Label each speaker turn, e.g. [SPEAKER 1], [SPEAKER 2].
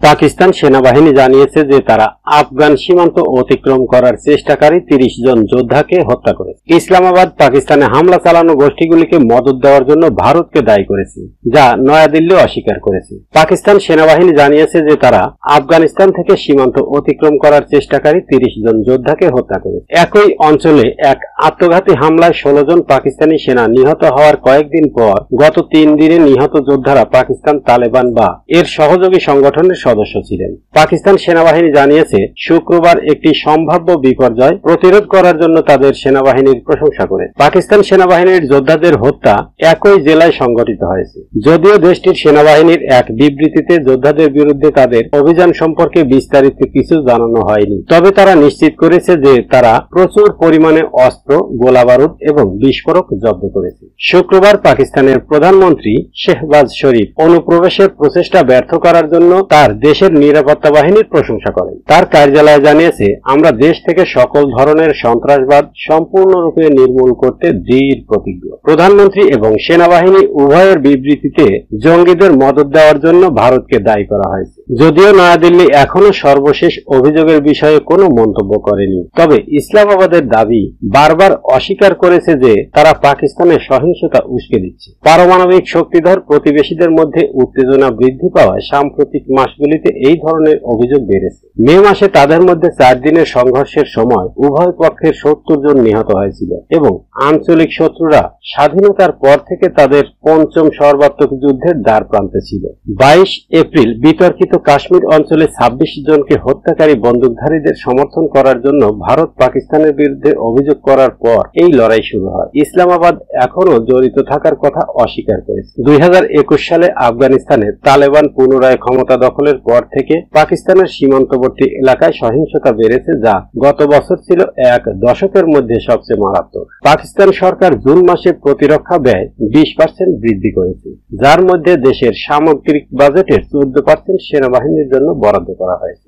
[SPEAKER 1] পাকিস্তান সেনাবাহিনী জানিয়েছে যে তারা আফগান সীমান্ত অতিক্রম করার চেষ্টাকারী ৩০ জন যোদ্ধাকে হত্যা করেছে। ইসলামাবাদ পাকিস্তানে হামলা চালানো গোষ্ঠীগুলিকে মদদ দেওয়ার জন্য ভারতকে দায়ী করেছে, যা নয়াদিল্লি অস্বীকার করেছে। পাকিস্তান সেনাবাহিনী জানিয়েছে যে তারা আফগানিস্তান থেকে সীমান্ত অতিক্রম করার চেষ্টাকারী ৩০ জন যোদ্ধাকে হত্যা করেছে। একই অঞ্চলে এক আত্মঘাতী হামলায় ১৬ জন পাকিস্তানি সেনা নিহত হওয়ার কয়েকদিন পর গত ৩ দিনে নিহত যোদ্ধারা পাকিস্তান তালেবান বা এর সহযোগী সংগঠনের সদস্য ছিলেন। পাকিস্তান সেনাবাহিনী জানিয়েছে শুক্রবার একটি সম্ভাব্য বিপর্যয় প্রতিরোধ করার জন্য তাদের সেনাবাহিনীর প্রশংসা করে। পাকিস্তান সেনাবাহিনীর যোদ্ধাদের হত্যা একই জেলায় সংঘটিত হয়েছে। যদিও দেশটির সেনাবাহিনীর এক বিবৃতিতে যোদ্ধাদের বিরুদ্ধে তাদের অভিযান সম্পর্কে বিস্তারিত কিছু জানানো হয়নি, তবে তারা নিশ্চিত করেছে যে তারা প্রচুর পরিমাণে অস্ত্র, গোলাবারুদ এবং বিস্ফোরক জব্দ করেছে। শুক্রবার পাকিস্তানের প্রধানমন্ত্রী শেহবাজ শরীফ অনুপ্রবেশের প্রচেষ্টা ব্যর্থ করার জন্য তার দেশের নিরাপত্তা বাহিনীর প্রশংসা করেন। তার কার্যালয় জানিয়েছে, আমরা দেশ থেকে সকল ধরনের সন্ত্রাসবাদ সম্পূর্ণরূপে নির্মূল করতে দৃঢ় প্রতিজ্ঞ। প্রধানমন্ত্রী এবং সেনাবাহিনী উভয়ের বিবৃতিতে জঙ্গিদের মদদ দেওয়ার জন্য ভারতকে দায়ী করা হয়েছে। যদিও নয়াদিল্লি এখনো সর্বশেষ অভিযোগের বিষয়ে কোনো মন্তব্য করেনি, তবে ইসলামাবাদের দাবি বারবার অস্বীকার করেছে যে তারা পাকিস্তানের সহিংসতা উস্কে দিচ্ছে। পারমাণবিক শক্তিধর প্রতিবেশীদের মধ্যে উত্তেজনা বৃদ্ধি পাওয়ায় সাম্প্রতিক মাসগুলিতে এই ধরনের অভিযোগ বেড়েছে। মে মাসে তাদের মধ্যে ৪ দিনের সংঘর্ষের সময় উভয় পক্ষের ৭০ জন নিহত হয়েছিল এবং আঞ্চলিক শত্রুরা স্বাধীনতার পর থেকে তাদের পঞ্চম সর্বাত্মক যুদ্ধের দ্বার প্রান্তে ছিল। ২২ এপ্রিল বিতর্কিত কাশ্মীর অঞ্চলে ২৬ জনকে হত্যাকারী বন্দুকধারীদের সমর্থন করার জন্য ভারত পাকিস্তানের বিরুদ্ধে অভিযোগ করার পর এই লড়াই শুরু হয়। ইসলামাবাদ এখনও জড়িত থাকার কথা অস্বীকার করেছে। ২০২১ সালে আফগানিস্তানে তালেবান পুনরায় ক্ষমতা দখলের পর থেকে পাকিস্তানের সীমান্তবর্তী এলাকায় সহিংসতা বেড়েছে, যা গত বছর ছিল এক দশকের মধ্যে সবচেয়ে মারাত্মক। পাকিস্তান সরকার জুন মাসে প্রতিরক্ষা ব্যয় ২০% বৃদ্ধি করেছে, যার মধ্যে দেশের সামগ্রিক বাজেটের ১৪% সেনাবাহিনীর জন্য বরাদ্দ করা হয়েছে।